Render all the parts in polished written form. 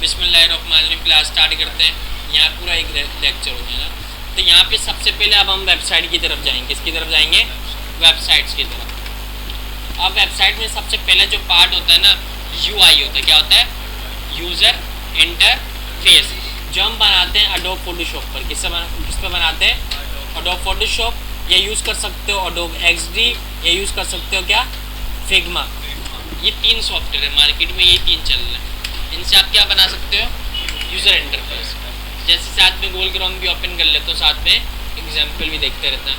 बिस्मिल्लाहिर्रहमानिर्रहीम class start करते हैं। यहाँ पूरा एक लेक्चर हो गया ना। तो यहाँ पे सबसे पहले अब हम वेबसाइट की तरफ जाएंगे। किसकी तरफ जाएंगे? वेबसाइट्स की तरफ। अब वेबसाइट में सबसे पहले जो पार्ट होता है ना, यूआई होता है। क्या होता है? यूज़र इंटरफेस, जो हम बनाते हैं एडोब फोटोशॉप पर। किस पर बनाते हैं? एडोब फोटोशॉप, या यूज़ कर सकते हो एडोब एक्सडी, या यूज़ कर सकते हो क्या, फिग्मा। ये 3 सॉफ्टवेयर है मार्केट में, ये 3 चल रहे हैं। इनसे आप क्या बना सकते हो? User interface. जैसे साथ में गूगल क्रोम भी ओपन कर लेते हो, साथ में एग्जाम्पल भी देखते रहते हैं।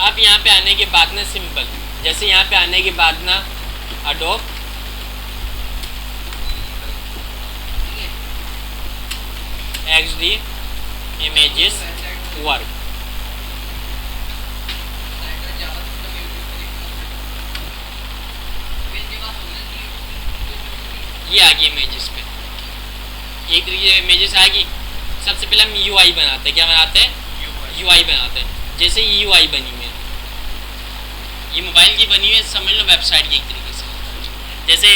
अब यहाँ पे आने के बाद ना सिंपल, जैसे यहाँ पे आने के बाद ना एडोब एक्सडी इमेजेस वर्क, ये आ गई इमेजेस पे। एक तरीके इमेजेस आ गई। सबसे पहले हम यूआई बनाते हैं। क्या बनाते हैं? यूआई बनाते हैं। जैसे यूआई बनी हुई है, ये मोबाइल की बनी हुई है, समझ लो वेबसाइट की एक तरीके से। जैसे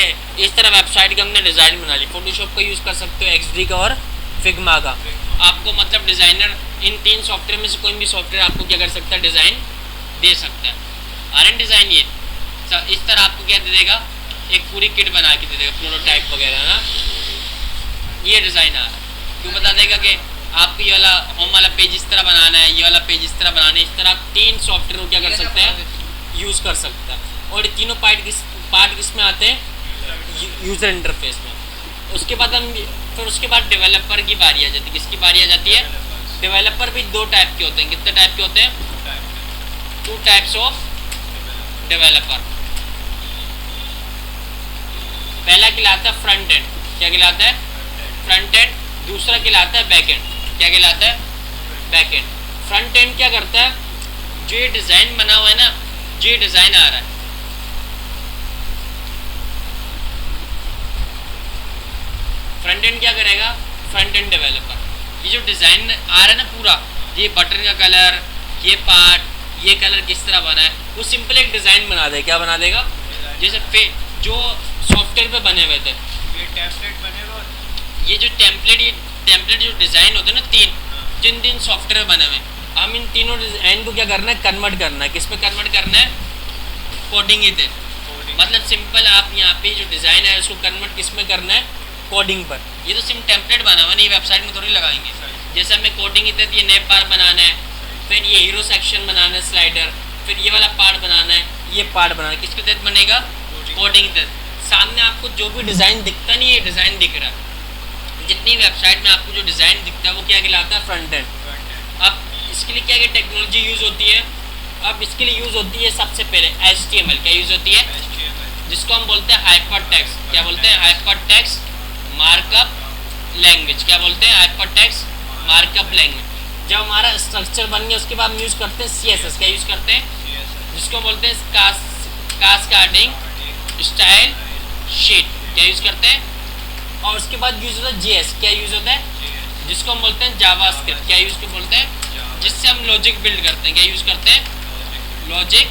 इस तरह वेबसाइट का हमने डिज़ाइन बना ली। फोटोशॉप का यूज़ कर सकते हो, एक्सडी का और फिग्मा का। आपको मतलब डिज़ाइनर इन 3 सॉफ्टवेयर में से कोई भी सॉफ्टवेयर आपको क्या कर सकता है? डिज़ाइन दे सकता है। आर डिज़ाइन ये इस तरह आपको क्या दे देगा? एक पूरी किट बना के दे देगा, प्रोटोटाइप वगैरह ना। ये डिज़ाइन आ रहा है, क्यों बता देगा कि आपको ये वाला होम वाला पेज इस तरह बनाना है, ये वाला पेज इस तरह बनाना है। इस तरह आप 3 सॉफ्टवेयर को क्या कर सकते हैं? यूज़ कर सकता है। और ये तीनों पार्ट किस में आते हैं? यूज़र इंटरफेस में। उसके बाद हम फिर उसके बाद डेवलपर की बारी आ जाती है। किसकी बारी आ जाती है? डेवलपर भी 2 टाइप के होते हैं। कितने टाइप के होते हैं? 2 टाइप्स ऑफ डेवलपर। पहला कहलाता है फ्रंट एंड। क्या कहलाता है? Front end. दूसरा कहलाता है बैक एंड। क्या कहलाता है? Back and. फ्रंट एंड क्या करता है? जो ये डिज़ाइन बना हुआ है ना, जो ये डिज़ाइन आ रहा है, फ्रंट एंड क्या करेगा? फ्रंट एंड डेवलपर ये जो डिज़ाइन आ रहा है ना पूरा, ये बटन का कलर, ये पार्ट, ये कलर किस तरह बना है, वो सिंपल एक डिज़ाइन बना दे। क्या बना देगा? जैसे जो सॉफ्टवेयर पे बने हुए थे, ये टेम्पलेट बने हुए, ये जो टेम्पलेट जो डिज़ाइन होते हैं ना, 3 सॉफ्टवेयर बने हुए, हम इन तीनों डिज़ाइन को क्या करना है? कन्वर्ट करना है। किस पे कन्वर्ट करना है? कोडिंग ही थे। मतलब सिंपल आप यहाँ पे जो डिज़ाइन है उसको कन्वर्ट किस में करना है? कोडिंग पर। ये तो सिर्फ टेम्पलेट बना हुआ नहीं, वेबसाइट में थोड़ी लगाएंगे। जैसे हमें कोडिंग ही थे, ये नए पार्ट बनाना है, फिर ये हीरो सेक्शन बनाना है, स्लाइडर, फिर ये वाला पार्ट बनाना है, ये पार्ट बनाना है। किसके तहत बनेगा? कोडिंग के तहत। सामने आपको जो भी डिज़ाइन दिखता नहीं, ये डिज़ाइन दिख रहा है। जितनी वेबसाइट में आपको जो डिज़ाइन दिखता है वो क्या कहलाता है? Front end. अब इसके लिए क्या क्या टेक्नोलॉजी यूज़ होती है? अब इसके लिए यूज़ होती है सबसे पहले HTML। क्या यूज़ होती है? जिसको हम बोलते हैं हाइपर टेक्स्ट। क्या बोलते हैं? Hyper text markup language. क्या बोलते हैं? Hyper text markup language. जब हमारा स्ट्रक्चर बन गया उसके बाद हम यूज़ करते हैं CSS। क्या यूज़ करते हैं? जिसको बोलते हैं कास्केडिंग स्टाइल शीट। क्या यूज़ करते हैं? और उसके बाद यूज़ होता है JS। क्या यूज़ होता है? जिसको हम बोलते हैं जावास्क्रिप्ट। क्या यूज़ बोलते हैं? जिससे हम लॉजिक बिल्ड करते हैं। क्या यूज़ करते हैं? लॉजिक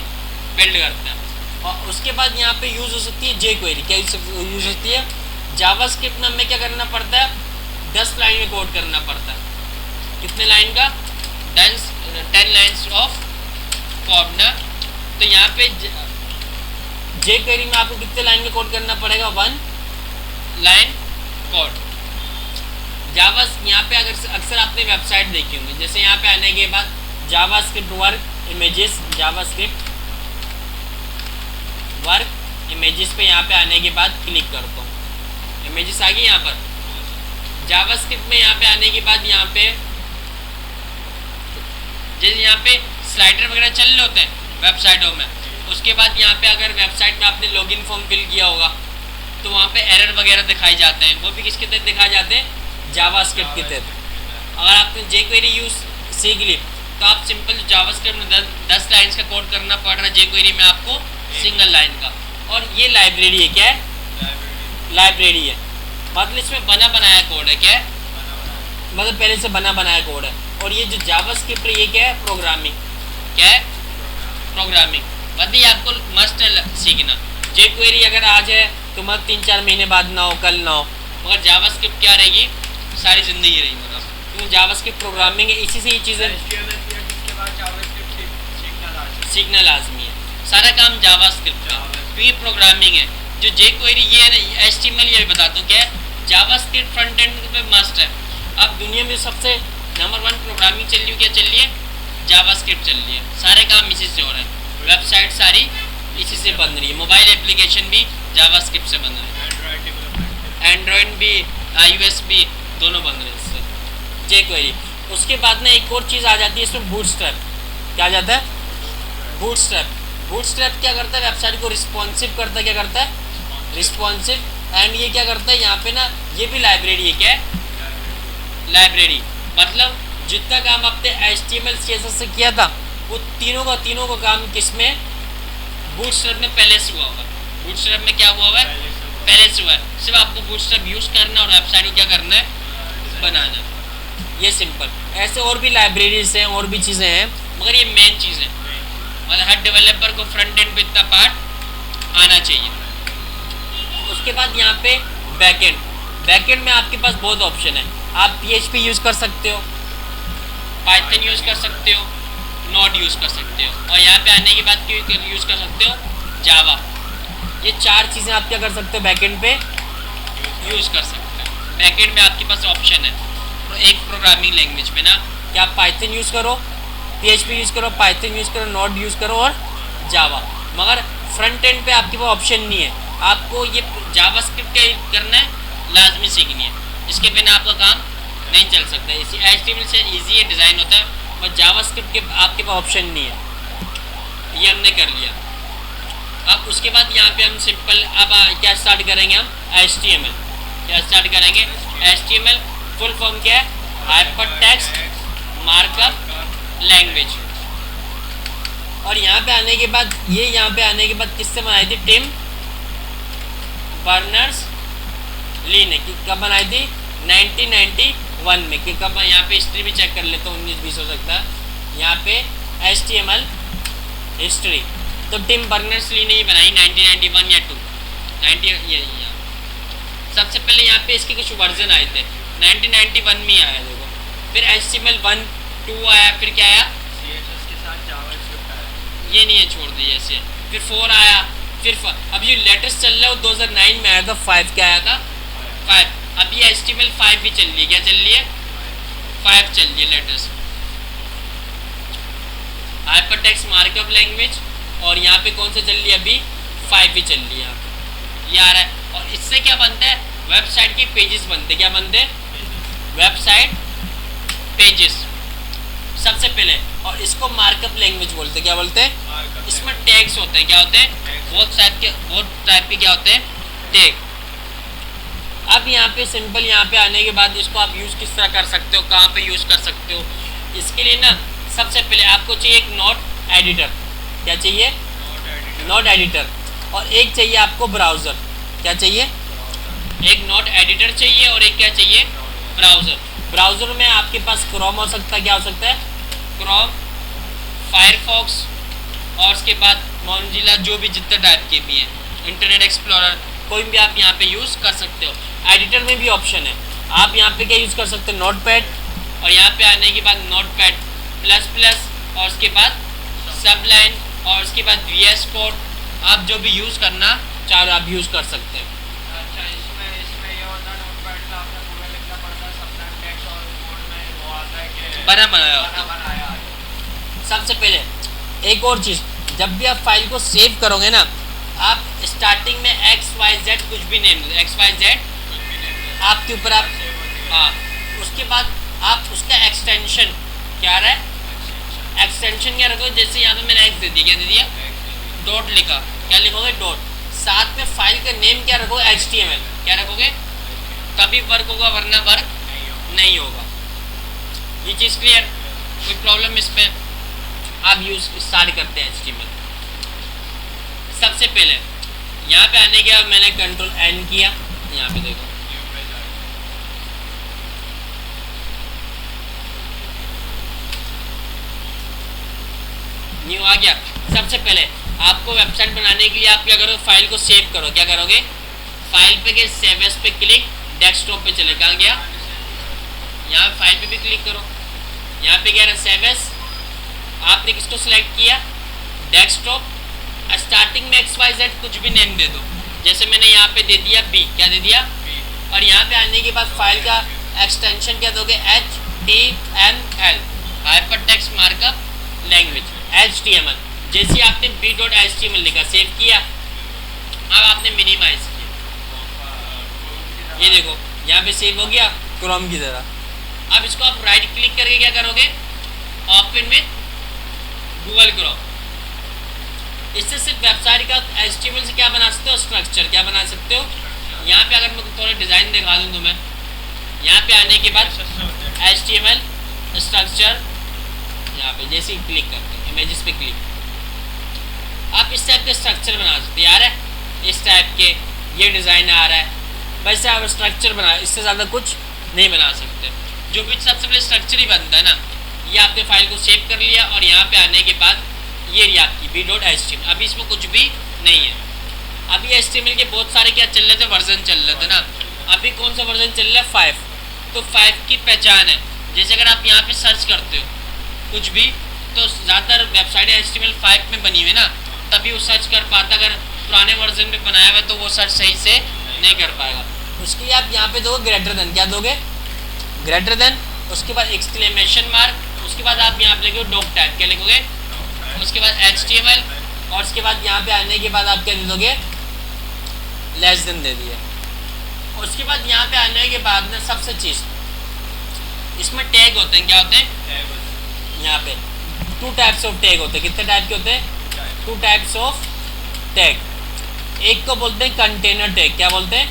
बिल्ड करते हैं। और उसके बाद यहाँ पे यूज़ हो सकती है jQuery। क्या यूज़ होती है? जावास्क्रिप्ट में हमें क्या करना पड़ता है? 10 लाइन में कोड करना पड़ता है। कितने लाइन का? 10 लाइन्स ऑफ कोड ना। तो यहाँ पे jQuery में आपको कितने लाइन का कोड करना पड़ेगा? 1 लाइन कोड। जावा यहाँ पे अक्सर आपने वेबसाइट देखी होंगी, जैसे यहाँ पे आने के बाद JavaScript work images, JavaScript work images पे यहाँ पे आने के बाद क्लिक करता हूँ, इमेजेस आ गई यहाँ पर। जावास्क्रिप्ट में यहाँ पे आने के बाद यहाँ पे जैसे यहाँ पे स्लाइडर वगैरह चल रहे होते हैं वेबसाइटों में, उसके बाद यहाँ पे अगर वेबसाइट में आपने लॉगिन फॉर्म फिल किया होगा तो वहाँ पे एरर वगैरह दिखाई जाते हैं। वो भी किसके तहत दिखाए जाते हैं? जावास्क्रिप्ट के तहत। अगर आपने jQuery यूज़ सीख ली तो आप सिंपल जावास्क्रिप्ट में 10 लाइन्स का कोड करना पड़ रहा है, jQuery में आपको सिंगल लाइन का। और ये लाइब्रेरी है। क्या है? लाइब्रेरी है, मतलब इसमें बना बनाया कोड है। क्या है? मतलब पहले से बना बनाया कोड है। और ये जो जावास्क्रिप्ट है ये क्या है? प्रोग्रामिंग। क्या है? प्रोग्रामिंग। बट ये आपको मस्ट सीखना। जे क्वेरी अगर आज है तो मत 3-4 महीने बाद ना हो, कल ना हो, मगर जावास्क्रिप्ट क्या रहेगी, सारी ज़िंदगी रहेगी। मतलब क्योंकि जावास्क्रिप्ट प्रोग्रामिंग है, इसी से ये चीज़ें इसके बाद जावास्क्रिप्ट सीखना लाजमी है। सारा काम जावास्क्रिप्ट का, तो ये प्रोग्रामिंग है। जो जे क्वेरी ये है, एचटीएमएल ये भी बताता हूँ क्या है, जावास्क्रिप्ट फ्रंट एंड पे मस्ट है। अब दुनिया में सबसे नंबर 1 प्रोग्रामिंग चल रही है, क्या चल रही है, जावास्क्रिप्ट चल रही है। सारे काम इसी से हो रहे हैं, वेबसाइट सारी इसी से बन रही है, मोबाइल एप्लीकेशन भी जावास्क्रिप्ट से बन रहे हैं, एंड्रॉयड भी, iOS भी, दोनों बन रहे हैं इससे, जे क्वेरी। उसके बाद में एक और चीज़ आ जाती है इसमें, बूटस्ट्रैप। क्या आ जाता है, बूटस्ट्रैप। बूटस्ट्रैप क्या करता है, वेबसाइट को रिस्पॉन्सिव करता है, क्या करता है, रिस्पॉन्सिव। एंड ये क्या करता है, यहाँ पे ना ये भी लाइब्रेरी है, क्या है, लाइब्रेरी। मतलब जितना काम आपने HTML CSS से किया था, वो तीनों का काम किस में, बूटस्ट्रैप में पहले से हुआ होगा। बूटस्ट्रैप में क्या हुआ हुआ है, पहले से हुआ है। सिर्फ आपको बूटस्ट्रैप यूज़ करना और वेबसाइट को क्या करना है, बनाना। ये सिंपल। ऐसे और भी लाइब्रेरीज हैं, और भी चीज़ें हैं, मगर ये मेन चीज़ है। मतलब हर डेवलपर को फ्रंट एंड पे इतना पार्ट आना चाहिए। उसके बाद यहाँ पे बैकएंड। बैकएंड में आपके पास बहुत ऑप्शन है। आप PHP यूज़ कर सकते हो, पाइथन यूज़ कर सकते हो, नोड यूज़ कर सकते हो, और यहाँ पे आने के बाद क्यों यूज़ कर सकते हो, जावा। ये 4 चीज़ें आप क्या कर सकते हो, बैकएंड पे यूज़ कर सकते हो। बैकएंड में आपके पास ऑप्शन है, तो एक प्रोग्रामिंग लैंग्वेज में ना, कि आप पाइथन यूज़ करो, PHP यूज़ करो, पाइथन यूज़ करो, नोड यूज़ करो और जावा। मगर फ्रंट एंड पे आपके पास ऑप्शन नहीं है, आपको ये जावास्क्रिप्ट करना है, लाजमी सीखनी है। इसके बिना आपका काम नहीं चल सकता। इसी HTML से इजी है, डिज़ाइन होता है, और जावास्क्रिप्ट के आपके पास ऑप्शन नहीं है। ये हमने कर लिया। अब उसके बाद यहाँ पे हम सिंपल अब क्या स्टार्ट करेंगे, हम HTML क्या स्टार्ट करेंगे। HTML फुल फॉर्म क्या है, हाइपर टेक्स्ट मार्कअप लैंग्वेज। और यहाँ पे आने के बाद, ये यहाँ पे आने के बाद किससे बनाई थी, टिम बर्नर्स ली ने। कब बनाई थी, 1991 में। कि कब, यहाँ पे हिस्ट्री भी चेक कर लेते हो, 1920 हो सकता है यहाँ पे HTML हिस्ट्री। तो टिम बर्नर्स ली ने ही बनाई 1991 या 2 सबसे पहले यहाँ पे इसके कुछ वर्जन आए थे, 1991 में आया देखो। फिर HTML 1, 2 आया, फिर क्या आया, CSS के साथ जावास्क्रिप्ट आया। ये नहीं है, छोड़ दिया ऐसे। फिर 4 आया, फिर अब जो लेटेस्ट चल रहा है वो 2009 में आया था, 5 क्या आया था, 5। अब ये HTML 5 भी चल रही है, क्या चल रही है, 5 चल रही है लेटेस्ट, हाइपरटेक्स्ट मार्कअप लैंग्वेज। और यहाँ पे कौन सा चल रही है, अभी 5 ही चल रही है यहाँ पे, ये आ रहा है। और इससे क्या बनता है, वेबसाइट के पेजेस बनते, क्या बनते हैं, वेबसाइट पेजेस सबसे पहले। और इसको मार्कअप लैंग्वेज बोलते, क्या बोलते हैं, इसमें टैग्स होते हैं, क्या होते हैं, बहुत टाइप के क्या होते हैं, टैग। अब यहाँ पे सिंपल, यहाँ पे आने के बाद इसको आप यूज़ किस तरह कर सकते हो, कहाँ पे यूज़ कर सकते हो। इसके लिए ना सबसे पहले आपको चाहिए एक नोट एडिटर। क्या चाहिए, नोट एडिटर। और एक चाहिए आपको ब्राउज़र। क्या चाहिए, एक नोट एडिटर चाहिए, और एक क्या चाहिए, ब्राउज़र। ब्राउज़र में आपके पास क्रोम हो सकता है, क्या हो सकता है, क्रोम, फायरफॉक्स, और उसके बाद मोजिला, जो भी जितने टाइप के भी हैं, इंटरनेट एक्सप्लोरर, कोई भी आप यहाँ पे यूज़ कर सकते हो। एडिटर में भी ऑप्शन है, आप यहाँ पे क्या यूज़ कर सकते हो, नोटपैड, और यहाँ पे आने के बाद नोटपैड प्लस, और उसके बाद सबलाइन, और उसके बाद VS कोड। आप जो भी यूज़ करना चाहो आप यूज़ कर सकते हैं। अच्छा, इसमें ये होता है, नोटपैड पे आपने पूरा लिखना पड़ता है, सबलाइन टेक्स्ट, और कोड में वो आता है कि बनाया। सबसे पहले एक और चीज़, जब भी आप फाइल को सेव करोगे ना, आप स्टार्टिंग में XYZ कुछ भी नेम दो, XYZ आपके ऊपर आप, हाँ, उसके बाद आप उसका एक्सटेंशन क्या रहा है, एक्सटेंशन क्या रखोगे, जैसे यहाँ पे मैंने X दे दिया, क्या दे दिया, डॉट लिखा, क्या लिखोगे, डॉट। साथ में फाइल का नेम क्या रखोगे, HTML, क्या रखोगे, तभी वर्क होगा, वरना वर्क नहीं होगा। ये चीज़ क्लियर, कोई प्रॉब्लम इस पर। आप यूज़ स्टार्ट करते हैं HTML। सबसे पहले यहाँ पे आने के बाद मैंने Ctrl+N किया, यहाँ पे देखो, न्यू आ गया। सबसे पहले आपको वेबसाइट बनाने के लिए आप क्या करोगे, फाइल को सेव करो। क्या करोगे, फाइल पे गए, सेव एज पे क्लिक, डेस्कटॉप पे चले, कहाँ गया, यहाँ फाइल पे भी क्लिक करो, यहाँ पे क्या है सेव एज, आपने किसको सिलेक्ट किया, डेस्कटॉप। स्टार्टिंग में XYZ कुछ भी नेम दे दो, जैसे मैंने यहाँ पे दे दिया B, क्या दे दिया, और यहाँ पे आने के बाद फाइल का एक्सटेंशन क्या दोगे, HTML, hyper text markup language, HTML। जैसे ही आपने b.html लिखा, सेव किया, अब आपने मिनिमाइज किया, ये देखो यहाँ पे सेव हो गया क्रोम की तरह। अब इसको आप राइट क्लिक करके क्या करोगे, ओपन विद गूगल क्रोम। इससे सिर्फ वेबसाइट का HTML से क्या बना सकते हो, स्ट्रक्चर क्या बना सकते हो। यहाँ पे अगर मैं थोड़ा डिज़ाइन दिखा दूँ तुम्हें, यहाँ पे आने के बाद HTML स्ट्रक्चर, यहाँ पे जैसे ही क्लिक करते हैं इमेजेस पे क्लिक, आप इस टाइप के स्ट्रक्चर बना सकते हैं। यार है इस टाइप के, ये डिज़ाइन आ रहा है, वैसे आप स्ट्रक्चर बना, इससे ज़्यादा कुछ नहीं बना सकते। जो भी सबसे पहले स्ट्रक्चर ही बनता है ना, ये आपने फाइल को सेव कर लिया और यहाँ पे आने के बाद ये रही आपकी b.html। अभी इसमें कुछ भी नहीं है। अभी HTML के बहुत सारे क्या चल रहे थे, वर्जन चल रहे थे ना। अभी कौन सा वर्जन चल रहा है, 5। तो 5 की पहचान है, जैसे अगर आप यहाँ पे सर्च करते हो कुछ भी, तो ज़्यादातर वेबसाइटें HTML 5 में बनी हुई ना, तभी वो सर्च कर पाता। अगर पुराने वर्जन में बनाया हुआ है तो वो सर्च सही से नहीं कर पाएगा। उसके लिए आप यहाँ पे दोगे ग्रेटर देन, क्या दोगे, ग्रेटर देन, उसके बाद एक्सक्लेमेशन मार्क, उसके बाद आप यहाँ पे लिखोगे डॉक टाइप, क्या लिखोगे, उसके बाद HTML, और उसके बाद यहाँ पे आने के बाद आप क्या दे दोगे, लेस देन दे दिए। उसके बाद यहाँ पे आने के बाद ना सबसे चीज़, इसमें टैग होते हैं, क्या होते हैं, यहाँ पे 2 टाइप्स ऑफ टैग होते हैं। कितने टाइप के होते हैं, 2 टाइप्स ऑफ टैग। एक को बोलते हैं कंटेनर टैग, क्या बोलते हैं,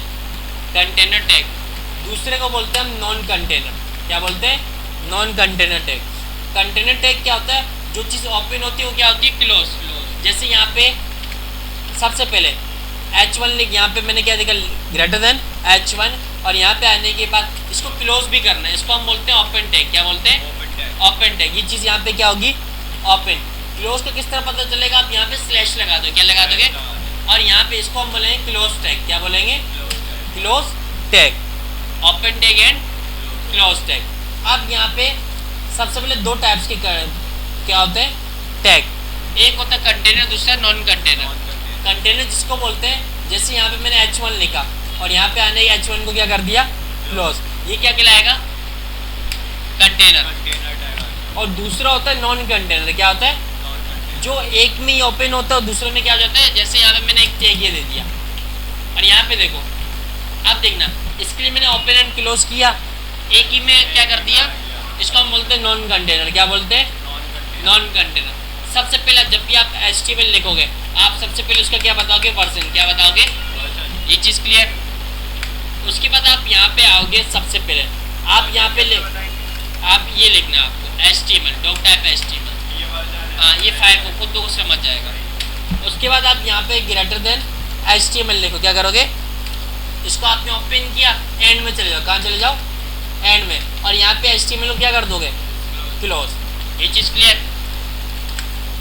कंटेनर टैग। दूसरे को बोलते हैं हम नॉन कंटेनर, क्या बोलते हैं, non container tag. Container tag क्या होता है, जो चीज़ ओपन होती है वो क्या होती है, क्लोज। जैसे यहाँ पे सबसे पहले H1 लिख, यहाँ पे मैंने क्या देखा, ग्रेटर देन H1, और यहाँ पे आने के बाद इसको क्लोज भी करना है, इसको हम बोलते हैं ओपन टैग, क्या बोलते हैं, ओपन टैग। ये चीज़ यहाँ पे क्या होगी, ओपन। क्लोज का किस तरह पता चलेगा, आप यहाँ पे स्लैश लगा दो, क्या लगा दोगे, और यहाँ पे इसको हम बोलेंगे क्लोज टैग, क्या बोलेंगे, close tag, open tag and close tag. अब यहाँ पे सबसे पहले 2 टाइप्स के क्या होते हैं, टैग। एक होता है कंटेनर, दूसरा नॉन कंटेनर। कंटेनर जिसको बोलते हैं, जैसे यहाँ पे मैंने H1 लिखा और यहाँ पे आने के H1 को क्या कर दिया, क्लोज, ये क्या कहलाएगा, कंटेनर। और दूसरा होता है नॉन कंटेनर, क्या होता है, जो एक में ही ओपन होता है और दूसरे में क्या हो जाता है। जैसे यहाँ पे मैंने एक टैग ये दे दिया, और यहाँ पे देखो, अब देखना, इसके लिए मैंने ओपन एंड क्लोज किया, एक ही में क्या कर दिया, इसको हम बोलते हैं नॉन कंटेनर, क्या बोलते हैं, नॉन कंटेनर। सबसे पहले जब भी आप HTML लिखोगे, आप सबसे पहले उसका क्या बताओगे, वर्जन, क्या बताओगे, ये चीज़ क्लियर। उसके बाद आप यहाँ पे आओगे, सबसे पहले आप यहाँ पे आप ये लिखना है आपको HTML, डॉक टाइप HTML, हाँ ये 5 को खुद को समझ जाएगा। उसके बाद आप यहाँ पे ग्रेटर देन HTML लिखो, क्या करोगे, इसको आपने ओपन किया, एंड में चले जाओ, कहाँ चले जाओ, एंड में, और यहाँ पे HTML को क्या कर दोगे, क्लोज। ये चीज़ क्लियर।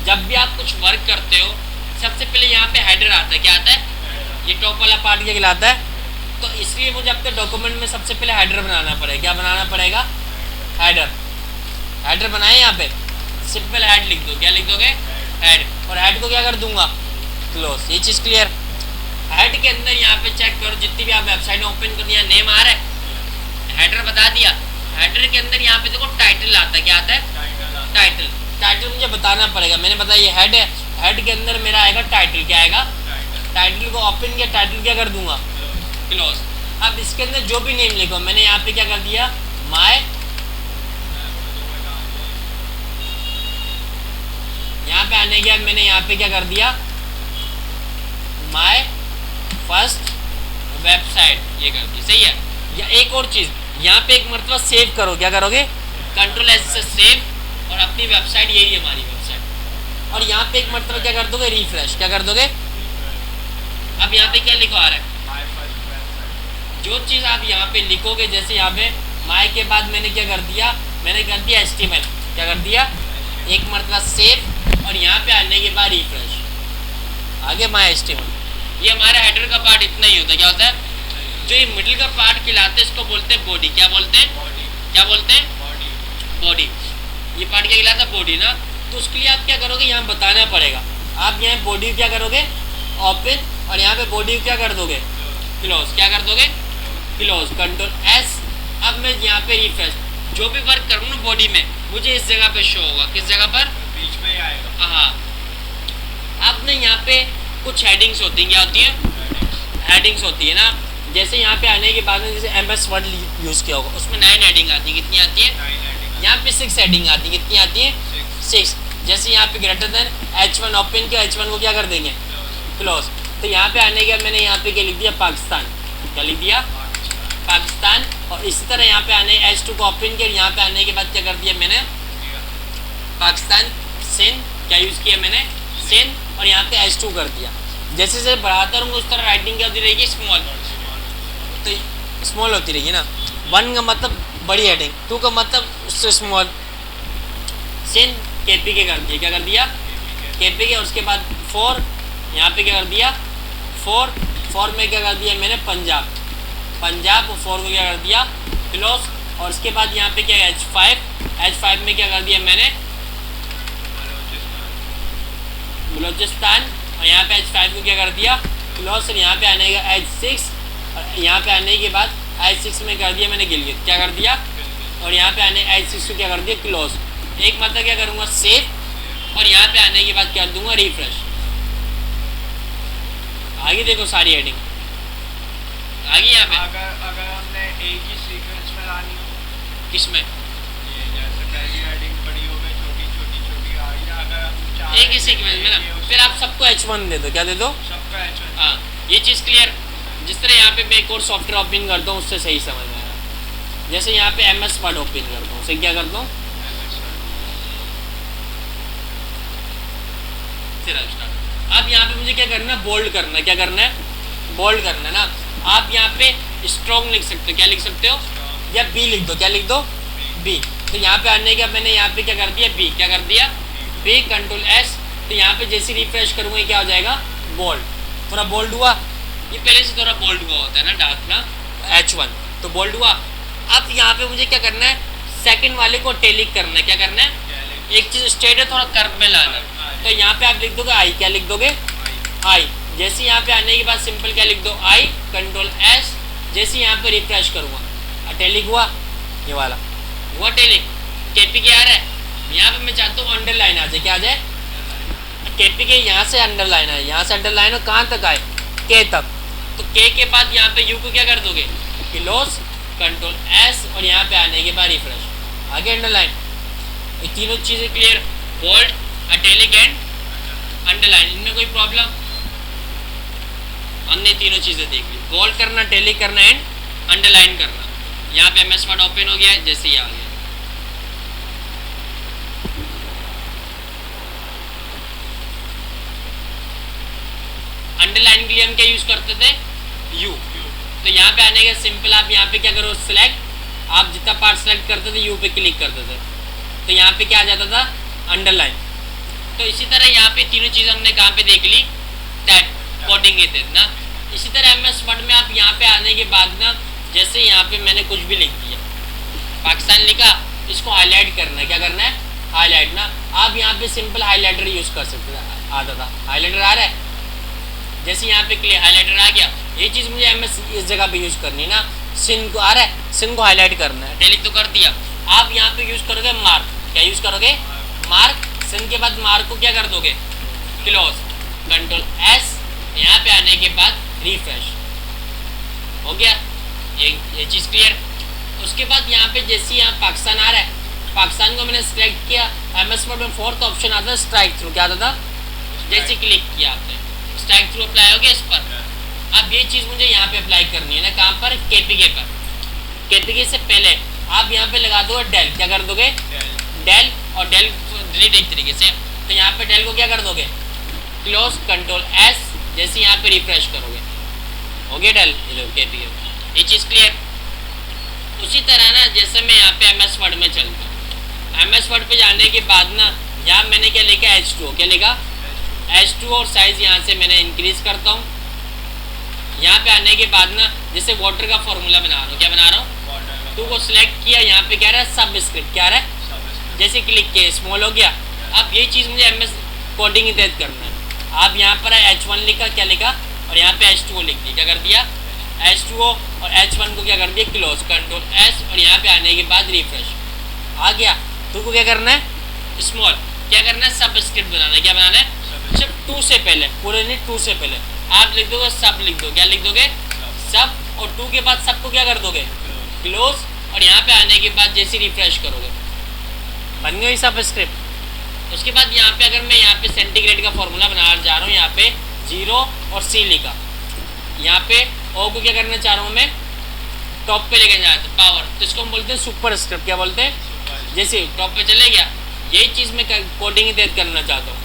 जब भी आप कुछ वर्क करते हो, सबसे पहले यहाँ पे हेडर आता है, क्या आता है, ये टॉप वाला पार्ट क्या कहलाता है। तो इसलिए मुझे अपने डॉक्यूमेंट में सबसे पहले हेडर बनाना पड़ेगा, क्या बनाना पड़ेगा, हेडर। हेडर बनाए, यहाँ पे सिंपल हेड लिख दो, क्या लिख दोगे, हेड, और हेड को क्या कर दूंगा, क्लोज। ये चीज़ क्लियर। हेड के अंदर यहाँ पे चेक करो, जितनी भी आप वेबसाइट ओपन करनी है, नेम आ रहा है, हेडर बता दिया। हेडर के अंदर यहाँ पे देखो टाइटल आता है, क्या आता है, टाइटल। टाइटल मुझे बताना पड़ेगा, मैंने बताया ये हेड है, हेड के अंदर मेरा आएगा टाइटल, क्या आएगा, टाइटल को ओपन किया, टाइटल क्या कर दूंगा, क्लोज। अब इसके अंदर जो भी नेम लिखो, मैंने यहाँ पे क्या कर दिया, माय, यहाँ पे आने के बाद मैंने यहाँ पे क्या कर दिया, माय फर्स्ट वेबसाइट, ये कर दी, सही है। या एक और चीज़, यहाँ पे एक मरतबा सेव करो, क्या करोगे, कंट्रोल एस से सेव, और अपनी वेबसाइट, यही है हमारी वेबसाइट। और यहाँ पे एक मरतबा क्या कर दोगे, रिफ्रेश, क्या कर दोगे। अब यहाँ पे क्या लिखा आ रहा है, जो चीज़ आप यहाँ पे लिखोगे, जैसे यहाँ पे माय के बाद मैंने क्या कर दिया, मैंने कर दिया HTML, क्या कर दिया, एक मरतबा सेव, और यहाँ पे आने के बाद रिफ्रेश। आगे माई HTML। ये हमारा हेडर का पार्ट इतना ही होता है। क्या होता है? जो ये मिडिल का पार्ट खिलाते हैं इसको बोलते हैं बॉडी। क्या बोलते हैं? क्या बोलते हैं? बॉडी। ये पार्ट क्या खिलाता है? बॉडी ना। तो उसके लिए आप क्या करोगे, यहाँ बताना पड़ेगा। आप यहाँ बॉडी क्या करोगे? ओपन, और यहाँ पे बॉडी क्या कर दोगे? क्लोज। क्या कर दोगे? क्लोज। Control S। अब मैं यहाँ पे रिफ्रेश, जो भी वर्क करूँ ना बॉडी में, मुझे इस जगह पे शो होगा। किस जगह पर? बीच में ही आएगा। हाँ। अब ना यहाँ पे कुछ हेडिंग्स होती हैं। क्या होती है? हेडिंग्स होती है ना। जैसे यहाँ पे आने के बाद में जैसे MS वर्ड यूज़ किया होगा, उसमें 9 हेडिंग आती है। कितनी आती है? यहाँ पे 6 हेडिंग आती है। कितनी आती है? 6। जैसे यहाँ पे ग्रेटर देन H1 ओपन किया, H1 को क्या कर देंगे? क्लोज। तो यहाँ पे आने के बाद मैंने यहाँ पे क्या लिख दिया? पाकिस्तान। क्या लिख दिया? पाकिस्तान। और इसी तरह यहाँ पे आने H2 को ओपन किया, यहाँ पे आने के बाद क्या कर दिया मैंने? पाकिस्तान सिंध। क्या यूज़ किया मैंने? सिंध। और यहाँ पे H2 कर दिया। जैसे जैसे बढ़ाता रहूँगा उस तरह राइटिंग क्या होती रहेगी? स्मॉल। तो स्मॉल होती रहेगी ना। 1 का मतलब बड़ी हेडिंग, 2 का मतलब उससे स्मॉल। सिंध KPK कर दिया। क्या कर दिया? KPK। और उसके बाद 4 यहाँ पे क्या कर दिया? 4 में क्या कर दिया मैंने? पंजाब। पंजाब। और 4 को क्या कर दिया? क्लोज। और उसके बाद यहाँ पे क्या है? H5 में क्या कर दिया मैंने? बलूचिस्तान। और यहाँ पे H5 को क्या कर दिया? क्लोज। और यहाँ पे आने का H6। और यहाँ पे आने के बाद H6 में कर दिया मैंने गिलगित। क्या कर दिया? और यहाँ पे आने H6 को क्या कर दिया? क्लोज। एक मतलब क्या करूँगा? सेव। और यहाँ पे आने के बाद क्या कर दूंगा? रिफ्रेश। आगे देखो सारी हेडिंग आगे यहाँ पे। अगर हमने एक ही सीक्वेंस में लानी हो, किसमें? ये जैसे पहली हेडिंग बड़ी हो गई, छोटी आ गई। अगर हम चाहें एक ही सीक्वेंस में ना, फिर आप सबको H1 दे दो। क्या दे दो? सबका H1। हाँ, ये चीज़ क्लियर। जिस तरह यहाँ पे मैं एक और सॉफ्टवेयर ओपन करता हूँ उससे सही समझ में आया। जैसे यहाँ पे MS वर्ड ओपन करता हूँ, उसे क्या करता हूँ? अब यहाँ पे मुझे क्या करना है? बोल्ड करना है। क्या करना है? बोल्ड करना है ना। आप यहाँ पे स्ट्रॉन्ग लिख सकते हो। क्या लिख सकते हो? या B लिख दो। क्या लिख दो? B। तो यहाँ पे आने का मैंने यहाँ पे क्या कर दिया? B। क्या कर दिया? B। Control S। तो यहाँ पे जैसे रिफ्रेश करूँगा क्या हो जाएगा? बोल्ड। थोड़ा बोल्ड हुआ। ये पहले से थोड़ा बोल्ड हुआ होता है ना, डार्क ना, H1 तो बोल्ड हुआ। अब यहाँ पे मुझे क्या करना है? सेकंड वाले को टैलिक करना है। क्या करना है? एक चीज़ स्ट्रेट है, थोड़ा कर्व में लाना है। तो यहाँ पे आप लिख दोगे I। क्या लिख दोगे? I। जैसे यहाँ पे आने के बाद सिंपल क्या लिख दो? I। Control S। जैसे यहाँ पे रिफ्रेश करूँगा टैलिक हुआ, ये वाला हुआ टैलिक। KPK आ रहा है। यहाँ पे मैं चाहता हूँ अंडरलाइन आ जाए। क्या आ जाए? KPK यहाँ से अंडरलाइन आए, यहाँ से अंडरलाइन हो कहाँ तक आए? K तक। तो K के बाद यहाँ पे U को क्या कर दोगे? क्लोज। Control S। और यहाँ पे आने के बाद रिफ्रेश, आगे अंडरलाइन। ये तीनों चीज़ें clear? Bold, italic and underline. इनमें कोई प्रॉब्लम? हमने तीनों चीज़ें देख ली। बोल्ड करना, इटैलिक करना एंड अंडरलाइन करना। यहाँ पे MS वर्ड ओपन हो गया है, जैसे ही आ गया। अंडरलाइन के लिए हम क्या यूज़ करते थे? U। तो यहाँ पे आने का सिंपल आप यहाँ पे क्या करो? सिलेक्ट। आप जितना पार्ट सेलेक्ट करते थे U पे क्लिक करते थे, तो यहाँ पे क्या आ जाता था? अंडरलाइन। तो इसी तरह यहाँ पे तीनों चीज़ हमने कहाँ पे देख ली? टैग कोडिंग थे ना। इसी तरह MS वर्ड में आप यहाँ पे आने के बाद ना, जैसे यहाँ पे मैंने कुछ भी लिख दिया, पाकिस्तान लिखा, इसको हाईलाइट करना है। क्या करना है? हाईलाइट ना। आप यहाँ पे सिंपल हाईलाइटर यूज़ कर सकते थे। आता था हाईलाइटर आ रहा है, जैसे यहाँ पे क्लियर हाईलाइटर आ गया। ये चीज़ मुझे MS इस जगह पे यूज़ करनी है ना। सिन को आ रहा है, सिन को हाईलाइट करना है, टैलिक तो कर दिया। आप यहाँ पे यूज़ करोगे मार्क। क्या यूज़ करोगे? मार्क। सिन के बाद मार्क को क्या कर दोगे? क्लोज। Control S। यहाँ पे आने के बाद रिफ्रेश हो गया। ये चीज़ क्लियर। उसके बाद यहाँ पे जैसे यहाँ पाकिस्तान आ रहा है, पाकिस्तान को मैंने सिलेक्ट किया। MS वर्ड में 4th ऑप्शन आता है स्ट्राइक थ्रू। क्या आता था? जैसे क्लिक किया आपने, स्ट्राइक थ्रू अप्लाई हो गया इस पर। अब ये चीज़ मुझे यहाँ पे अप्लाई करनी है ना। कहाँ पर? KPK पर। KPK से पहले आप यहाँ पे लगा दोगे डेल। क्या कर दोगे? डेल। और डेल डिलीट एक तरीके से। तो यहाँ पे डेल को क्या कर दोगे? क्लोज। Control S। जैसे यहाँ पे रिफ्रेश करोगे हो गया डेल। KPK। ये चीज़ क्लियर। उसी तरह ना जैसे मैं यहाँ पे MS वर्ड में चलता हूँ, MS वर्ड पे जाने के बाद ना यहाँ मैंने क्या लिखा? H2O। क्या लिखा? H2 और साइज यहाँ से मैंने इंक्रीज करता हूँ। यहाँ पे आने के बाद ना जैसे वाटर का फॉर्मूला बना रहा हूँ, क्या बना रहा हूँ, 2 को सिलेक्ट किया, यहाँ पे क्या रहा है, सबस्क्रिप्ट, क्या रहा है, जैसे क्लिक किया स्मॉल हो गया। अब यही चीज़ मुझे MS कोडिंग के तहत करना है। आप यहाँ पर H1 लिखा, क्या लिखा, और यहाँ पे H2O लिख दिया, क्या कर दिया, H2O और H1 को क्या कर दिया, क्लोज, कंट्रोल S, और यहाँ पे आने के बाद रिफ्रेश आ गया। तो को क्या करना है, स्मॉल, क्या करना है, सबस्क्रिप्ट बनाना है, क्या बनाना है, सिर्फ 2 से पहले, पूरे नहीं 2 से पहले आप लिख दोगे सब, लिख दो, क्या लिख दोगे, सब, और 2 के बाद सबको क्या कर दोगे, क्लोज, और यहाँ पे आने के बाद जैसे रिफ्रेश करोगे बन गई सबस्क्रिप्ट। उसके बाद यहाँ पे अगर मैं यहाँ पे सेंटीग्रेड का फॉर्मूला बनाना जा रहा हूँ, यहाँ पे 0 और C लिखा, यहाँ पे O को क्या करना चाह रहा हूँ मैं, टॉप पे लेके जाते हैं, पावर, तो इसको हम बोलते हैं सुपर स्क्रिप्ट, क्या बोलते हैं, जैसे टॉप पे चले गया। यही चीज़ मैं कोडिंग के तहत करना चाहता हूँ।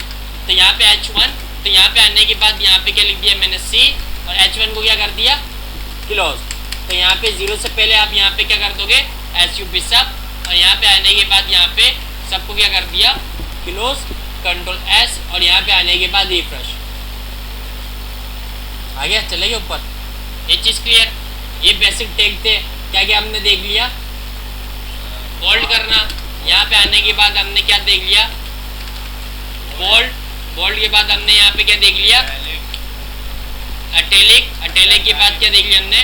तो यहाँ पे H1, तो यहाँ पे आने के बाद यहाँ पे क्या लिख दिया मैंने, C, और H1 को क्या कर दिया, क्लोज। तो यहाँ पे 0 से पहले आप यहाँ पे क्या कर दोगे, SUP सब, और यहाँ पे आने के बाद यहाँ पे सबको क्या कर दिया, क्लोज, कंट्रोल S, और यहाँ पे आने के बाद रिफ्रेश आ गया, चलेगा ऊपर। ये चीज़ क्लियर। ये बेसिक टेक थे, क्या क्या हमने देख लिया, बोल्ड करना, यहाँ पे आने के बाद हमने क्या देख लिया, बोल्ड, बोल्ड के बाद हमने यहाँ पे क्या देख लिया, अटेलिक, अटेलिक के बाद क्या देख लिया हमने,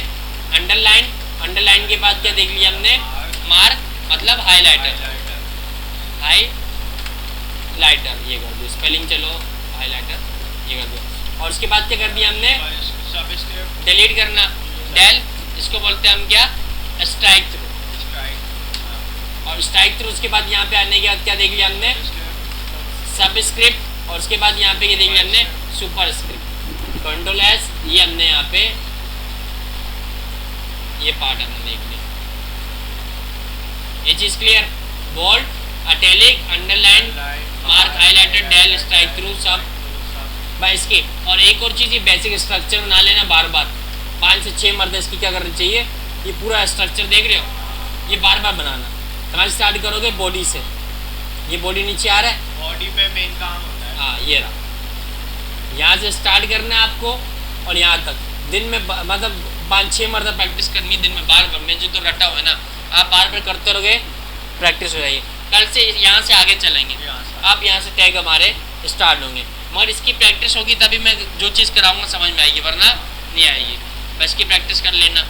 अंडरलाइन, अंडरलाइन के बाद क्या देख लिया हमने, मार्क, मतलब हाईलाइटर, हाईलाइटर, ये कर दो स्पेलिंग, चलो हाईलाइटर ये कर दो। और उसके बाद क्या कर दिया हमने, डिलीट करना, डेल, इसको बोलते हैं हम क्या, स्ट्राइक थ्रू, और स्ट्राइक थ्रू। उसके बाद यहाँ पे आने के बाद क्या देख लिया हमने, सबस्क्रिप्ट, और उसके बाद यहाँ पे क्या देख लिया हमने, सुपर स्क्रिप्ट, कंट्रोल S, ये हमने यहाँ पे ये पार्ट हमने देख लिया। ये चीज़ clear, bold, italic, underline, mark, highlighter, delete, strike through, सब बाय इसके। और एक और चीज़, ये बेसिक स्ट्रक्चर बना लेना बार बार, 5 से 6 मरतबा इसकी क्या करनी चाहिए, ये पूरा स्ट्रक्चर देख रहे हो, ये बार बार बनाना। कहाँ स्टार्ट करोगे, बॉडी से, ये बॉडी नीचे आ रहा है, बॉडी पे मेन काम होता है, हाँ ये रहा, यहाँ से स्टार्ट करना है आपको और यहाँ तक। दिन में मतलब 5-6 मरतबा प्रैक्टिस करनी है दिन में, बार बार। मैं जो तो रटा हुआ है ना, आप बार बार करते रहोगे, प्रैक्टिस हो जाएगी। कल से यहाँ से आगे चलेंगे, आप यहाँ से टैग हमारे स्टार्ट होंगे, मगर इसकी प्रैक्टिस होगी तभी मैं जो चीज़ कराऊंगा समझ में आएगी, वरना नहीं आएगी। बस की प्रैक्टिस कर लेना।